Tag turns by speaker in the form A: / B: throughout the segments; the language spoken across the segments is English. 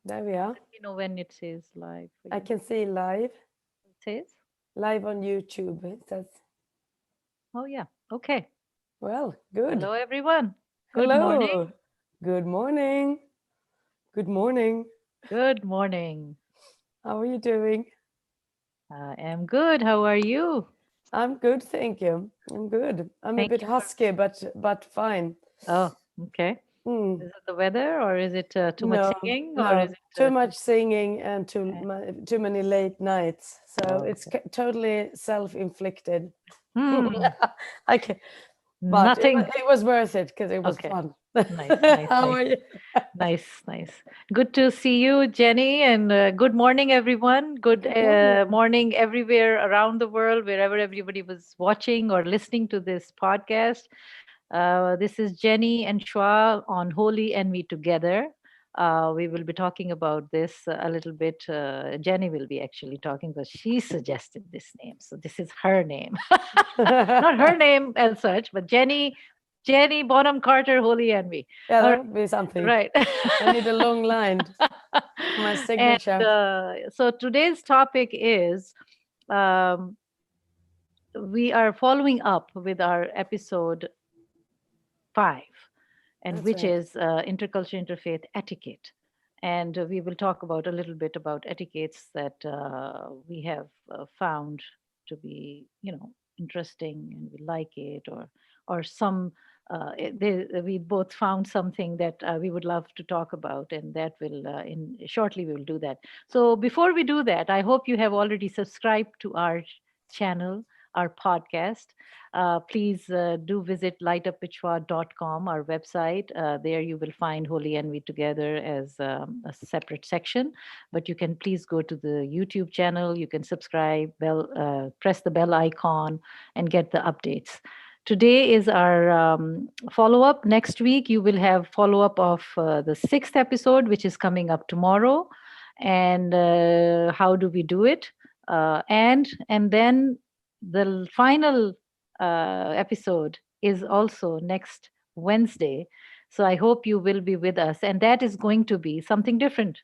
A: There we are.
B: Let me know when it says live for
A: I
B: you.
A: can see live,
B: It says?
A: live on YouTube. It says,
B: Oh, yeah. Okay.
A: well, good.
B: Hello, everyone. Good morning.
A: Hello. Good morning. Good morning.
B: Good morning.
A: How are you doing?
B: I am good. How are you?
A: I'm good, thank you. I'm good. I'm a
B: Thank
A: bit
B: you for.
A: husky, but fine.
B: Oh, okay.
A: Mm.
B: Is it the weather or is it too much
A: No,
B: singing or is
A: no,
B: it
A: too
B: too.
A: much singing and
B: eh,
A: too many late nights. So
B: Oh,
A: it's
B: okay.
A: totally self-inflicted.
B: Hmm.
A: I can, but
B: Nothing.
A: it was worth it because it was
B: Okay.
A: fun.
B: Nice, nice,
A: How
B: nice.
A: are you?
B: Nice, nice. Good to see you, Jenny, and good morning, everyone. Good
A: Good morning.
B: morning everywhere around the world, wherever everybody was watching or listening to this podcast. This is Jenny and Shua on Holy and Me Together. We will be talking about this a little bit. Jenny will be actually talking because she suggested this name. So this is her name. Not her name as such, but Jenny Bonham Carter, Holy and Me.
A: Yeah,
B: All
A: that would be something.
B: right.
A: I need a long line for my
B: And
A: signature.
B: so today's topic is um, we are following up with our episode 5, and
A: That's
B: which
A: right.
B: is intercultural interfaith etiquette. And we will talk about a little bit about etiquettes that we have found to be, interesting, and we like it, or some. We both found something that we would love to talk about, and that will in shortly we will do that. So before we do that, I hope you have already subscribed to our channel, our podcast. Please do visit lightupvichwa.com, our website. There you will find Holy and We Together as a separate section. But you can please go to the YouTube channel. You can subscribe, press the bell icon, and get the updates. Today is our follow up. Next week, you will have follow up of the 6th episode, which is coming up tomorrow. And how do we do it? And then the final episode is also next Wednesday. So I hope you will be with us. And that is going to be something different.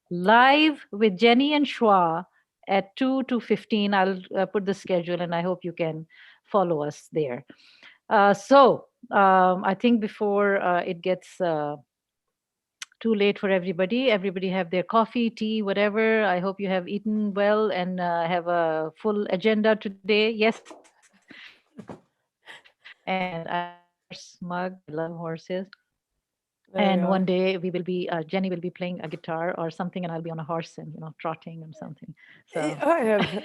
B: Live with Jenny and Shwa at 2 to 15. I'll put the schedule and I hope you can follow us there. I think before it gets too late for everybody have their coffee, tea, whatever. I hope you have eaten well and have a full agenda today. Yes. And I have my horse mug. I love horses.
A: There we
B: And one
A: are.
B: day we will be Jenny will be playing a guitar or something, and I'll be on a horse and trotting and something. So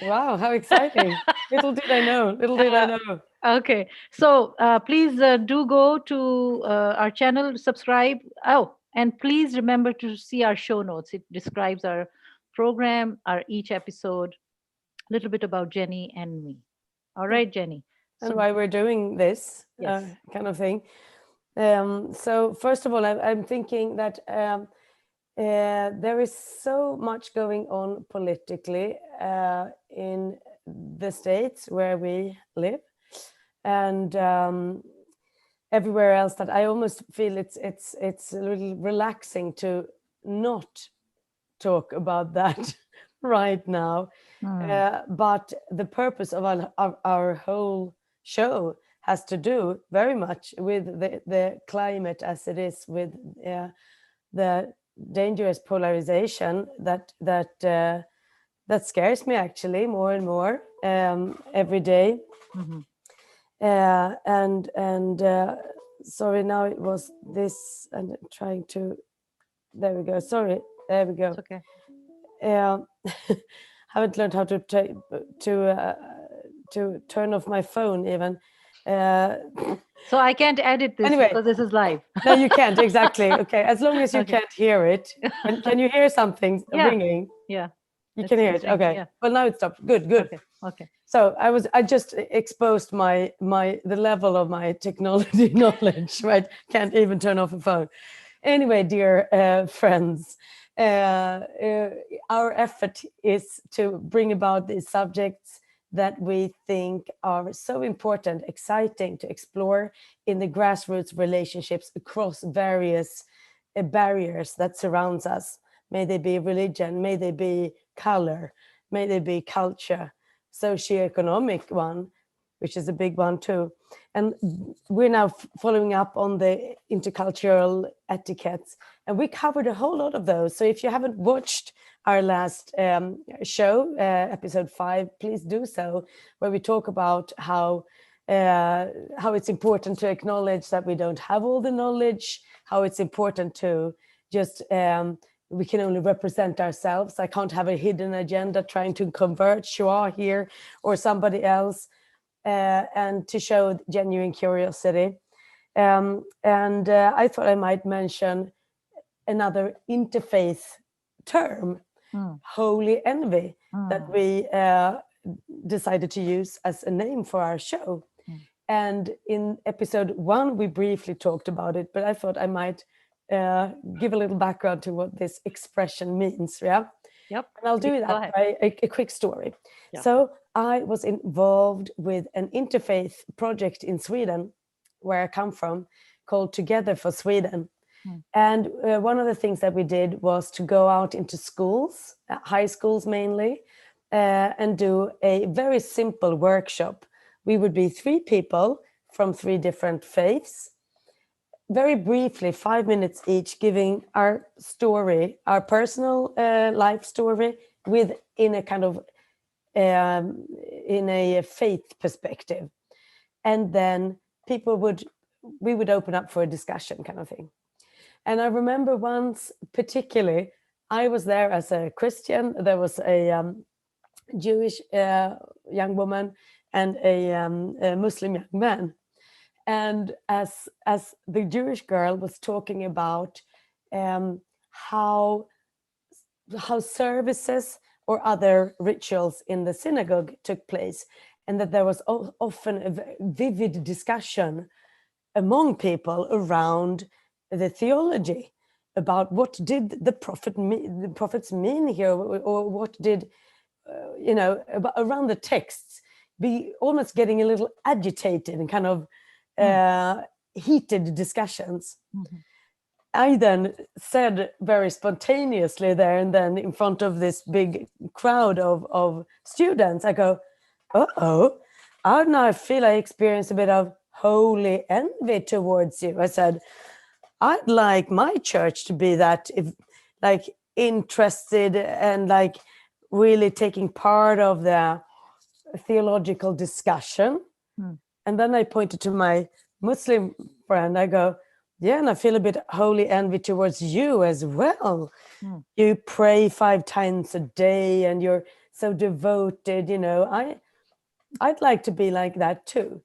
A: Wow, how exciting. Little did I know. Little did I
B: uh,
A: know.
B: okay. So please do go to our channel, subscribe. Oh, and please remember to see our show notes. It describes our program, our each episode, a little bit about Jenny and me. All
A: Yeah.
B: right, Jenny.
A: And
B: So
A: why we're doing this
B: yes.
A: kind of thing. So first of all, I'm thinking that there is so much going on politically in the states where we live, and everywhere else, that I almost feel it's a little relaxing to not talk about that right now.
B: Hmm.
A: But the purpose of our whole show has to do very much with the climate as it is, with the dangerous polarization that scares me actually more and more every day.
B: Mhm.
A: And sorry, now it was this, and trying to, there we go, sorry, there we go.
B: It's okay.
A: uh, haven't learned how to to turn off my phone even. uh,
B: So I can't edit this
A: anyway,
B: because this is live.
A: no, you can't, exactly. Okay, as long as you
B: Okay.
A: can't hear it. Can you hear something
B: Yeah.
A: ringing?
B: Yeah.
A: You can hear
B: It's
A: it,
B: ringing.
A: okay.
B: Yeah.
A: Well, now it stopped. Good, good.
B: Okay. Okay.
A: So I just exposed the level of my technology knowledge, right? Can't even turn off a phone. Anyway, dear friends, our effort is to bring about these subjects that we think are so important, exciting to explore in the grassroots relationships across various barriers that surrounds us, may they be religion, may they be color, may they be culture, socioeconomic one, which is a big one too. And we're now following up on the intercultural etiquettes, and we covered a whole lot of those. So if you haven't watched our last show, episode 5, please do so, where we talk about how it's important to acknowledge that we don't have all the knowledge, how it's important to just we can only represent ourselves. I can't have a hidden agenda trying to convert Shua here or somebody else, and to show genuine curiosity. And I thought I might mention another interfaith term, holy envy, that we decided to use as a name for our show. And in episode 1, we briefly talked about it, but I thought I might give a little background to what this expression means. Yeah.
B: Yep.
A: And I'll do that by a quick story. Yeah. So I was involved with an interfaith project in Sweden, where I come from, called Together for Sweden. And one of the things that we did was to go out into schools, high schools mainly, and do a very simple workshop. We would be 3 people from 3 different faiths, very briefly, 5 minutes each, giving our story, our personal life story, in a kind of in a faith perspective, and then we would open up for a discussion, kind of thing. And I remember once particularly, I was there as a Christian. There was a Jewish young woman and a Muslim young man. And as the Jewish girl was talking about how services or other rituals in the synagogue took place, and that there was often a vivid discussion among people around the theology about what did the prophets mean here, or what did around the texts, be almost getting a little agitated and kind of heated discussions. I then said very spontaneously there and then, in front of this big crowd of students, I go, I now feel I experience a bit of holy envy towards you. I said, I'd like my church to be that, interested and really taking part of the theological discussion. And then I pointed to my Muslim friend. I go, yeah, and I feel a bit holy envy towards you as well. You pray 5 times a day and you're so devoted, I'd like to be like that too.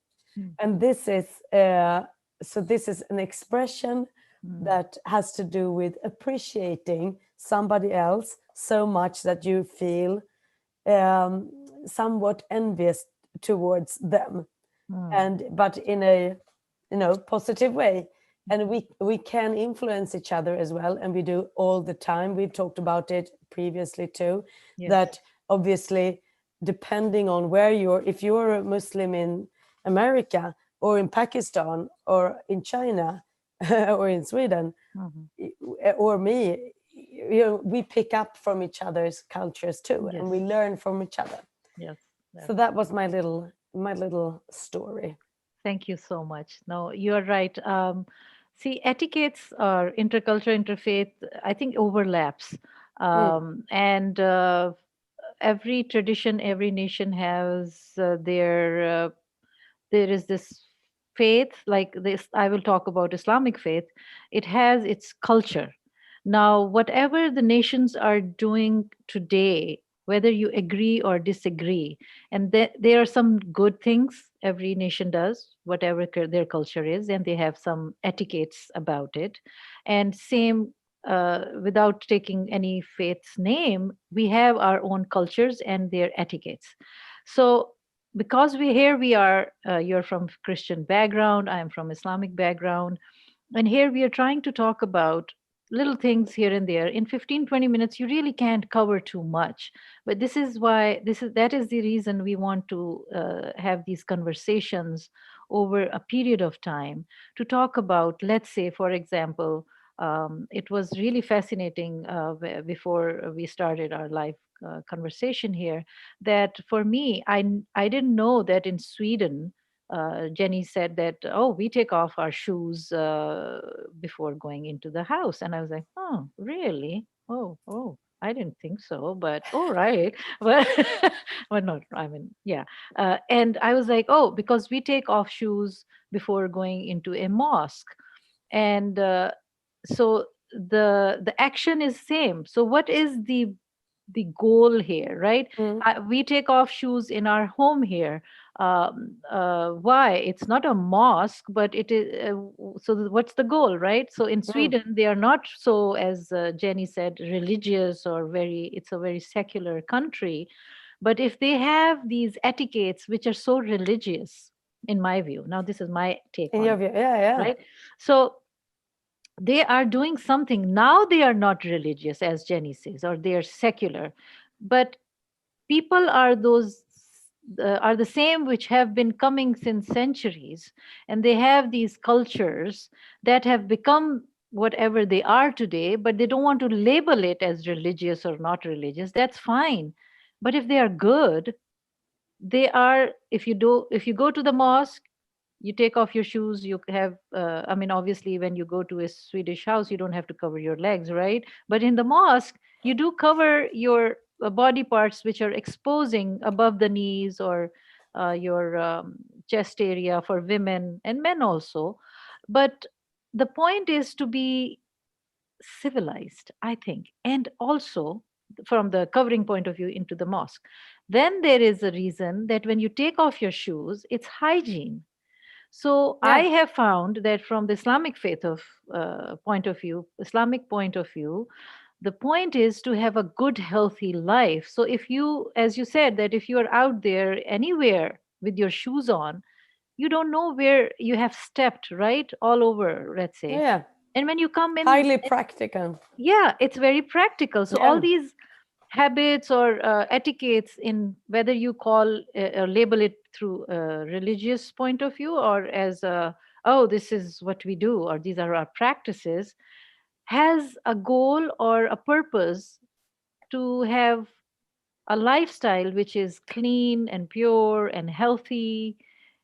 A: And this is an expression that has to do with appreciating somebody else so much that you feel somewhat envious towards them, but in a positive way. And we can influence each other as well, and we do all the time. We've talked about it previously too. Yes. That obviously, depending on where if you're a Muslim in America or in Pakistan or in China or in Sweden, or me, we pick up from each other's cultures too. Yes. And we learn from each other. Yes. So that was my little story.
B: Thank you so much. No, you're right. See, etiquettes or intercultural, interfaith, I think overlaps. And every tradition, every nation has there is this faith, like this, I will talk about Islamic faith. It has its culture. Now, whatever the nations are doing today, whether you agree or disagree, and there are some good things every nation does, whatever their culture is, and they have some etiquettes about it. And same, without taking any faith's name, we have our own cultures and their etiquettes. So because we are, you're from Christian background, I'm from Islamic background, and here we are trying to talk about little things here and there. In 15-20 minutes you really can't cover too much, but that is the reason we want to have these conversations over a period of time, to talk about, let's say, for example, It was really fascinating before we started our live conversation here. That for me, I didn't know that in Sweden, Jenny said that, oh, we take off our shoes before going into the house, and I was like, oh, really? Oh, I didn't think so, but all right. But well, not, I mean, yeah. And I was like, oh, because we take off shoes before going into a mosque. And so the action is same. So what is the goal here, right?
A: Mm.
B: We take off shoes in our home here. Why? It's not a mosque, but it is. What's the goal, right? So in
A: Mm.
B: Sweden, they are not so, as Jenny said, religious or very. It's a very secular country, but if they have these etiquettes which are so religious, in my view, now this is my take
A: In
B: on
A: your
B: it,
A: view, yeah, yeah.
B: right? So they are doing something. Now they are not religious, as Jenny says, or they are secular, but people are those are the same which have been coming since centuries, and they have these cultures that have become whatever they are today, but they don't want to label it as religious or not religious. That's fine, but if they are good, they are. If you go to the mosque, you take off your shoes, you have I mean, obviously when you go to a Swedish house, you don't have to cover your legs, right? But in the mosque, you do cover your body parts which are exposing above the knees, or your chest area for women and men also. But the point is to be civilized, I think, and also from the covering point of view into the mosque. Then there is a reason that when you take off your shoes, it's hygiene. So I
A: Yeah,
B: have found that from the Islamic faith of point of view, Islamic point of view, the point is to have a good, healthy life. So if you, as you said, that if you are out there anywhere with your shoes on, you don't know where you have stepped, right? All over, let's say.
A: yeah.
B: And when you come in,
A: Highly practical.
B: yeah, it's very practical. So all
A: Yeah.
B: these habits or etiquettes, in whether you call or label it through a religious point of view, or as oh, this is what we do, or these are our practices, has a goal or a purpose to have a lifestyle which is clean and pure and healthy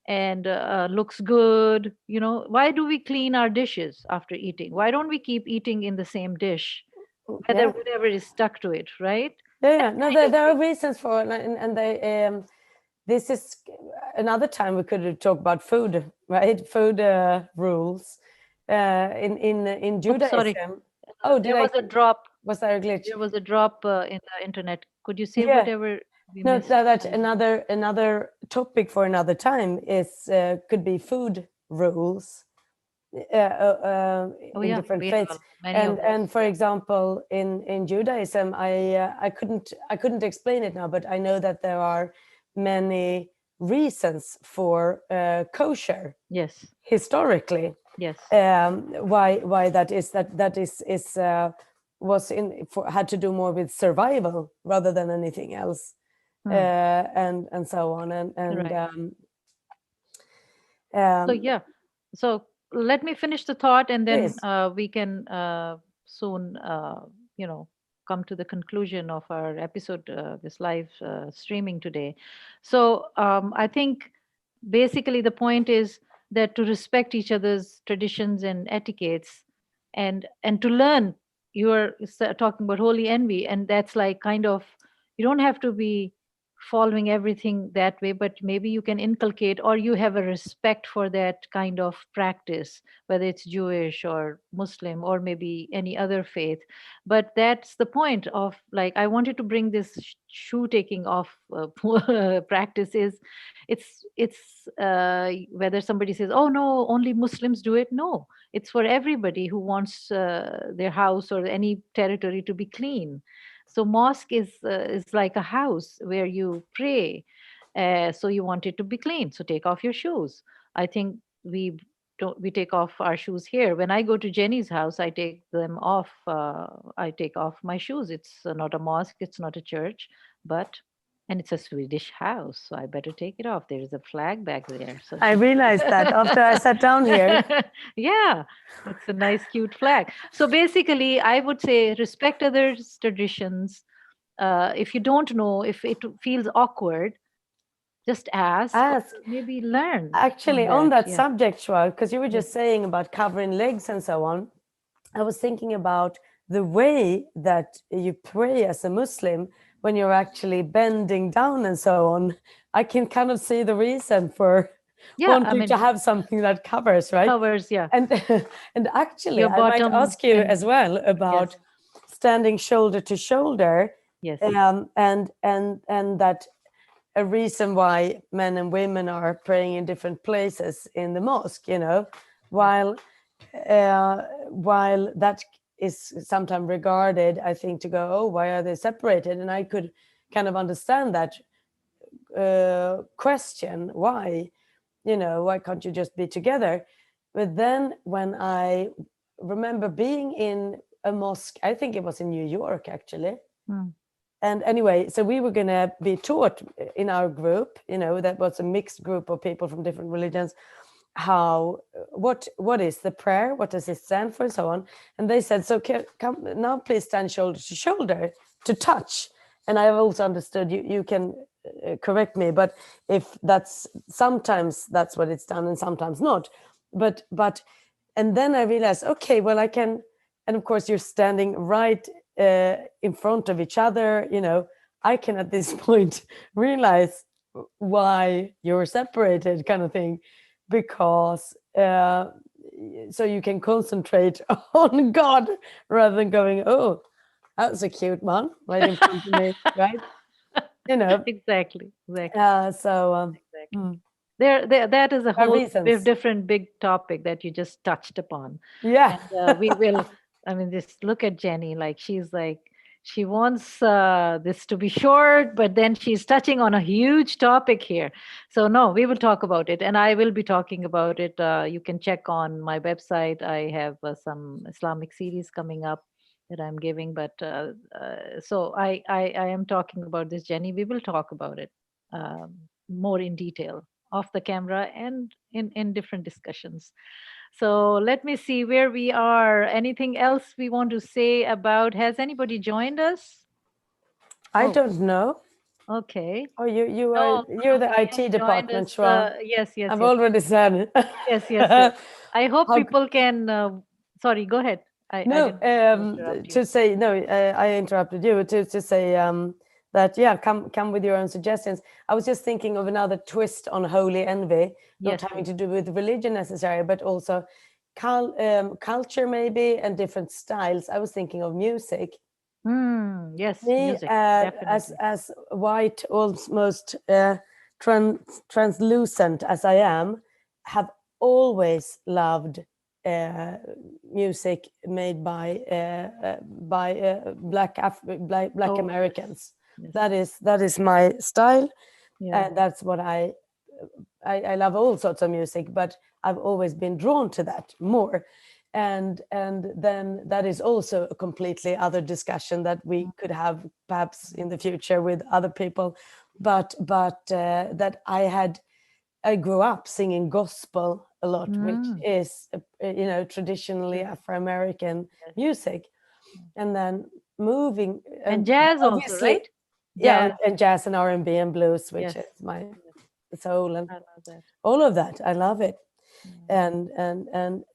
B: and looks good. Why do we clean our dishes after eating? Why don't we keep eating in the same dish, whether
A: Yeah.
B: whatever is stuck to it, right?
A: Yeah,
B: That
A: yeah. No,
B: kind of
A: there
B: thing.
A: are reasons for it, and they this is another time we could talk about food, right? Food rules in
B: Oops, sorry.
A: Judaism. Oh, did
B: There
A: I?
B: was a drop.
A: Was there a glitch?
B: There was a drop in the internet. Could you say
A: Yeah.
B: whatever we
A: No,
B: missed?
A: that another topic for another time is could be food rules
B: Oh
A: in
B: yeah,
A: different
B: we have
A: faiths.
B: many of
A: And
B: those.
A: for
B: Yeah.
A: example, in Judaism, I couldn't explain it now, but I know that there are many reasons for kosher
B: Yes.
A: historically.
B: Yes.
A: Why that is was in for had to do more with survival rather than anything else,
B: Hmm.
A: and so on, and
B: Right. So
A: um,
B: yeah. So let me finish the thought, and then
A: please.
B: we can soon, you know, come to the conclusion of our episode, this live streaming today. So I think basically the point is that to respect each other's traditions and etiquettes, and to learn. You are talking about holy envy, and that's like kind of, you don't have to be following everything that way, but maybe you can inculcate, or you have a respect for that kind of practice, whether it's Jewish or Muslim or maybe any other faith. But that's the point of, like, I wanted to bring this shoe taking off practice. Is it's whether somebody says, oh no, only Muslims do it. No, it's for everybody who wants their house or any territory to be clean. So mosque is like a house where you pray. So you want it to be clean. So take off your shoes. I think we take off our shoes here. When I go to Jenny's house, I take them off. I take off my shoes. It's not a mosque. It's not a church, but And it's a Swedish house, so I better take it off. There is a flag back there. So
A: I
B: she
A: realized that after I sat down here.
B: yeah, it's a nice, cute flag. So basically, I would say respect others' traditions. If you don't know, if it feels awkward, just ask or
A: Ask.
B: maybe learn from
A: Actually, on
B: that.
A: that
B: Yeah.
A: subject, Shwar, because you were
B: Yes.
A: just saying about covering legs and so on, I was thinking about the way that you pray as a Muslim when you're actually bending down and so on. I can kind of see the reason for
B: Yeah. I
A: wanting to
B: mean,
A: have something that covers, right?
B: covers, yeah,
A: And and actually,
B: your
A: I might
B: bottom
A: ask you
B: and
A: as well
B: yes,
A: about standing shoulder to shoulder,
B: yes.
A: and that a reason why men and women are praying in different places in the mosque,
B: Yes.
A: while while that is sometimes regarded, I think, to go, oh, why are they separated? And I could kind of understand that question, why can't you just be together? But then when I remember being in a mosque, I think it was in New York actually.
B: Mm.
A: And anyway, so we were going to be taught in our group, that was a mixed group of people from different religions, how what is the prayer, what does it stand for, and so on. And they said, so come now, please stand shoulder to shoulder to touch. And I have also understood, you can correct me, but if that's sometimes that's what it's done and sometimes not, but and then I realized, okay, well, I can. And of course you're standing right in front of each other, I can at this point realize why you're separated, kind of thing, because so you can concentrate on God rather than going, oh, that's a cute one right in front of me, right?
B: Exactly, exactly,
A: So
B: exactly. There, that is a
A: our
B: whole
A: reasons.
B: different big topic that you just touched upon,
A: Yeah.
B: and we will. I mean, just look at Jenny. Like she's like she wants this to be short, but then she's touching on a huge topic here. So no, we will talk about it, and I will be talking about it. You can check on my website. I have some Islamic series coming up that I'm giving, but so I am talking about this, Jenny. We will talk about it more in detail off the camera and in different discussions. So let me see where we are. Anything else we want to say about? Has anybody joined us?
A: I
B: Oh,
A: don't know.
B: okay.
A: Oh,
B: No,
A: you're the
B: nobody has
A: IT
B: joined us.
A: department, Shwa.
B: Yes, yes,
A: I've
B: yes,
A: already said.
B: yes, yes, yes. I hope
A: How,
B: people can. Sorry, go ahead. I
A: no,
B: didn't want to interrupt you.
A: to say no. I interrupted you to say that, yeah, come with your own suggestions. I was just thinking of another twist on holy envy, not
B: Yes,
A: having
B: please.
A: to do with religion necessarily, but also culture maybe, and different styles. I was thinking of music.
B: Yes,
A: Me,
B: music, definitely.
A: as white, almost translucent as I am, have always loved uh, music made by black
B: Oh, yes,
A: Americans.
B: yes.
A: That is my style,
B: Yeah.
A: and that's what I love all sorts of music, but I've always been drawn to that more. And then that is also a completely other discussion that we could have perhaps in the future with other people. But that I grew up singing gospel a lot, which
B: Mm,
A: is traditionally
B: true.
A: Afro-American
B: Yes.
A: music, and then moving,
B: And
A: and
B: jazz also,
A: obviously,
B: right?
A: yeah,
B: Jazz.
A: and jazz and R&B and blues, which
B: Yes.
A: is my
B: Yes.
A: soul, and
B: I love that.
A: all of that. I love it.
B: Yeah.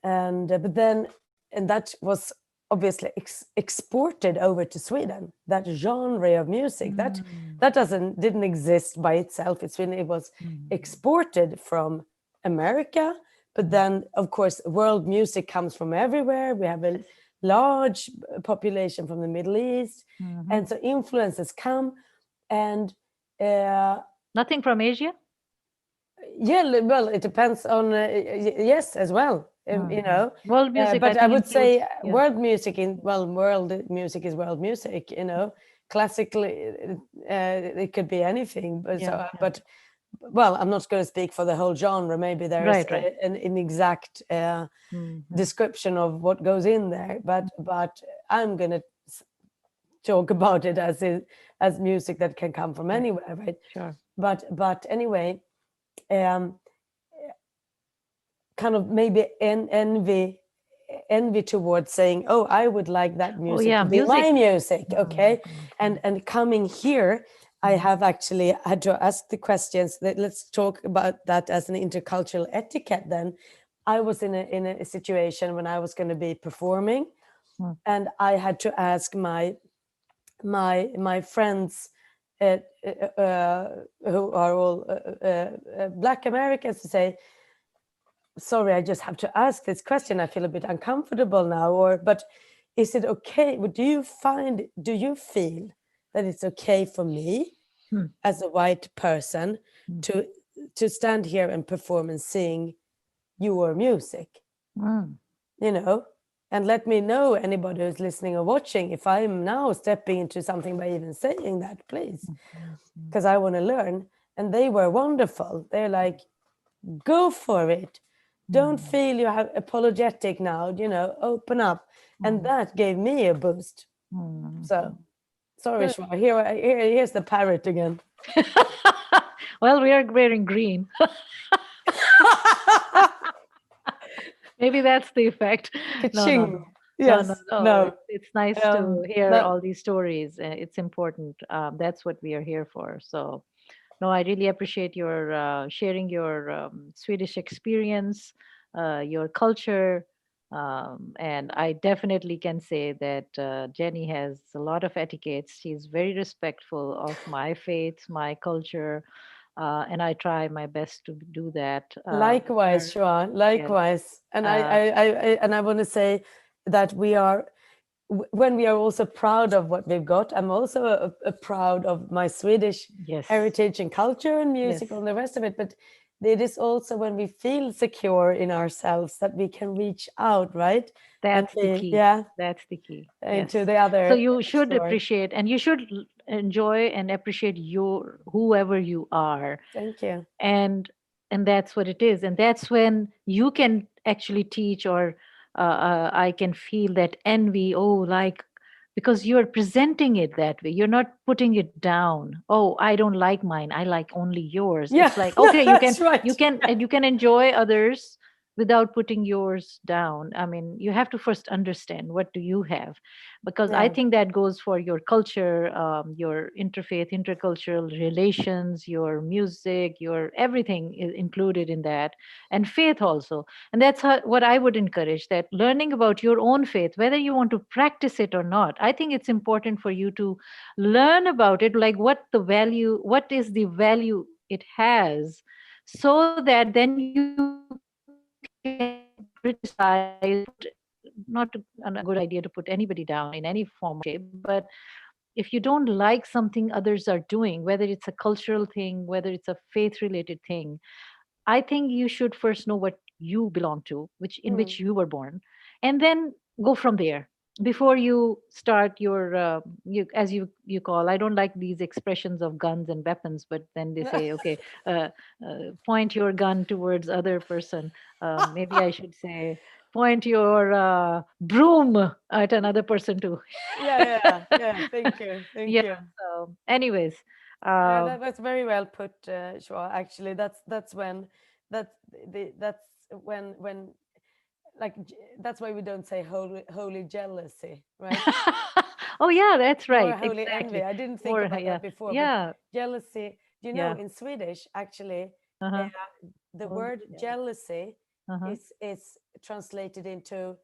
A: And but then, and that was obviously exported over to Sweden, that genre of music that
B: Mm.
A: didn't exist by itself. It was
B: Mm.
A: exported from America, but
B: Mm.
A: then of course world music comes from everywhere. We have a
B: Yes.
A: large population from the Middle East,
B: Hmm.
A: and so influences come. And uh,
B: Nothing from Asia?
A: yeah, well, it depends on yes, as well,
B: Hmm. World music, I
A: but I
B: think,
A: would
B: includes,
A: say
B: yeah.
A: world music, world music is world music, classically, it could be anything, but
B: Yeah.
A: so
B: Yeah.
A: but well, I'm not going to speak for the whole genre. Maybe there's
B: Right, right.
A: an exact
B: Hmm.
A: description of what goes in there, but I'm going to talk about it as music that can come from anywhere, right?
B: Sure.
A: But anyway, um, kind of maybe envy towards saying, oh, I would like that music
B: yeah,
A: to be my music, okay?
B: Mm.
A: And coming here, I have actually had to ask the questions that, let's talk about that as an intercultural etiquette then. I was in a situation when I was going to be performing, and I had to ask my friends who are all Black Americans to say, sorry, I just have to ask this question. I feel a bit uncomfortable now, but is it okay? Do you feel that it's okay for me as a white person to stand here and perform and sing your music? You know, and let me know, anybody who's listening or watching, if I'm now stepping into something by even saying that, please, because I want to learn. And they were wonderful. They're like, go for it. Don't feel you have apologetic now, open up. And that gave me a boost. So, sorry, Shwa, here's the parrot again.
B: Well, we are wearing green. Maybe that's the effect. No.
A: Yes, no.
B: It's nice to hear all these stories. It's important. That's what we are here for. So, no, I really appreciate your sharing your Swedish experience, your culture. And I definitely can say that Jenny has a lot of etiquettes. She's very respectful of my faith, my culture, and I try my best to do that.
A: Likewise, Shua, likewise.
B: Yes.
A: And I want to say that when we are also proud of what we've got, I'm also proud of my Swedish heritage and culture and music and the rest of it. But it is also when we feel secure in ourselves that we can reach out, right?
B: That's the key.
A: Yeah.
B: That's the key.
A: Into the other.
B: So you should appreciate, and you should enjoy and appreciate whoever you are.
A: Thank you.
B: And that's what it is. And that's when you can actually teach, or I can feel that envy. Oh, like, because you're presenting it that way. You're not putting it down. Oh, I don't like mine. I like only yours.
A: Yeah,
B: it's like, okay, you can,
A: right.
B: and you can enjoy others without putting yours down. I mean, you have to first understand what do you have, because I think that goes for your culture, your interfaith, intercultural relations, your music, your everything is included in that, and faith also. And that's what I would encourage, that learning about your own faith, whether you want to practice it or not, I think it's important for you to learn about it, like what is the value it has, so that then you can criticize, not a good idea to put anybody down in any form or shape, but if you don't like something others are doing, whether it's a cultural thing, whether it's a faith related thing, I think you should first know what you belong to, in which you were born, and then go from there. Before you start your, as you call, I don't like these expressions of guns and weapons, but then they say, okay, point your gun towards other person. Maybe I should say, point your broom at another person too.
A: Yeah. Thank you.
B: So, anyways,
A: That's very well put, Shua. Actually, that's when that's when like that's why we don't say holy jealousy, right?
B: Oh yeah, that's right.
A: Or holy
B: Exactly.
A: envy. I didn't think about that before.
B: Yeah.
A: But jealousy, in Swedish, actually,
B: Uh-huh.
A: the word jealousy
B: Uh-huh.
A: is translated into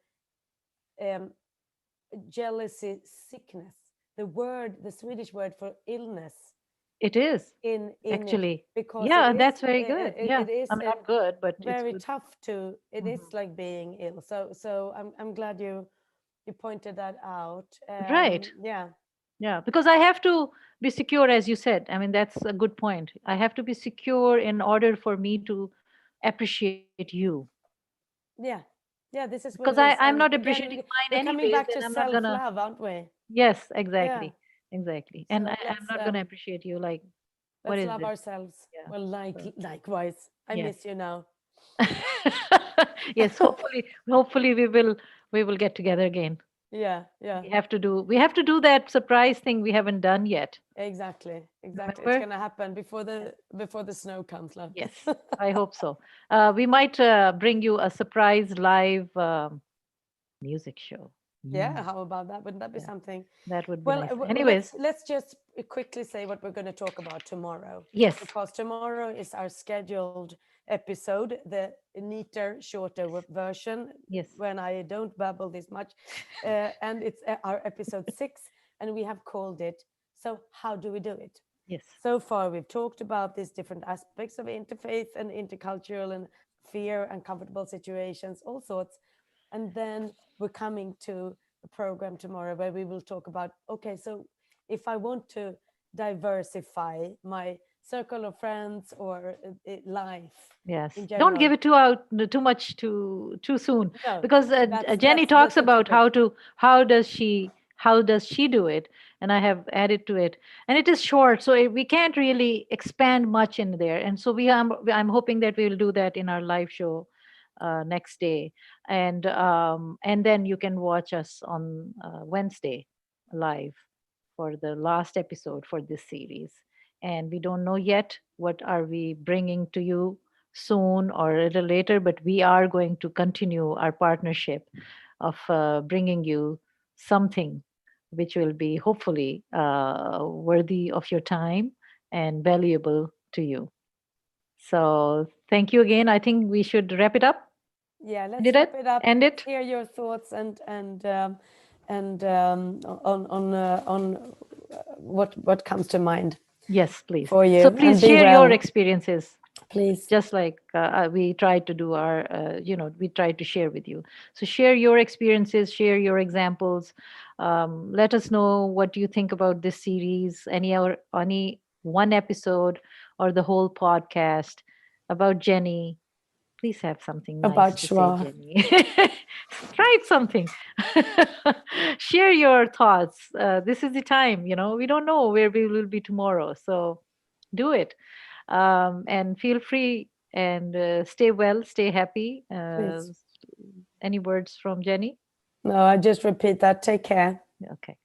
A: jealousy sickness. The Swedish word for illness.
B: It is
A: In
B: actually.
A: because
B: That's very good.
A: it is
B: I'm not good, but it's
A: very
B: good.
A: tough to. It is like being ill. So I'm glad you pointed that out.
B: Right.
A: Yeah.
B: Yeah, because I have to be secure, as you said. I mean, that's a good point. I have to be secure in order for me to appreciate you.
A: Yeah. Yeah. This is what
B: Because
A: it is.
B: I'm
A: And
B: not
A: again,
B: appreciating mine
A: we're coming
B: anyways,
A: back
B: then
A: to
B: I'm not gonna.
A: self-love, aren't we?
B: Yes,
A: Yeah.
B: exactly. And
A: So
B: I'm not gonna appreciate you like, what
A: let's
B: is
A: love
B: this?
A: ourselves.
B: Yeah.
A: Well,
B: So,
A: likewise. I
B: yes.
A: miss you now.
B: Yes, hopefully we will get together again.
A: Yeah.
B: We have to do that surprise thing we haven't done yet.
A: Exactly. It's
B: Remember?
A: gonna happen before the snow comes, love.
B: Yes, I hope so. We might bring you a surprise live music show.
A: Yeah, how about that? Wouldn't that be
B: Yeah,
A: something?
B: that would be
A: Well,
B: nice.
A: well,
B: Anyways,
A: let's just quickly say what we're going to talk about tomorrow,
B: yes,
A: because tomorrow is our scheduled episode, the neater, shorter version,
B: yes,
A: when I don't babble this much, and it's our episode 6, and we have called it. So, how do we do it?
B: yes,
A: So far, we've talked about these different aspects of interfaith and intercultural and fear and comfortable situations, all sorts. And then we're coming to a program tomorrow where we will talk about, okay, so if I want to diversify my circle of friends or life
B: yes.
A: in
B: Don't give
A: general.
B: it too much too soon,
A: No,
B: because Jenny talks
A: the
B: about
A: topic.
B: how does she do it, and I have added to it, and it is short, so we can't really expand much in there, and so I'm hoping that we will do that in our live show next day, and then you can watch us on Wednesday live for the last episode for this series. And we don't know yet what are we bringing to you soon or a little later, but we are going to continue our partnership of bringing you something which will be hopefully worthy of your time and valuable to you. So thank you again. I think we should wrap it up.
A: Yeah,
B: End
A: let's
B: it.
A: wrap it up.
B: End
A: Let's
B: it.
A: hear your thoughts and on what comes to mind
B: Yes, please.
A: for
B: So
A: you, and
B: please
A: be
B: share your
A: well,
B: experiences,
A: please.
B: just like we try to do we try to share with you. So share your experiences, share your examples. Let us know what you think about this series, any one episode or the whole podcast about Jenny. Please have something nice
A: About
B: to say,
A: Schwa.
B: Jenny. Write something. Share your thoughts. This is the time, we don't know where we will be tomorrow. So do it. And feel free and stay well, stay happy.
A: Please.
B: Any words from Jenny?
A: No, I just repeat that. Take care.
B: Okay.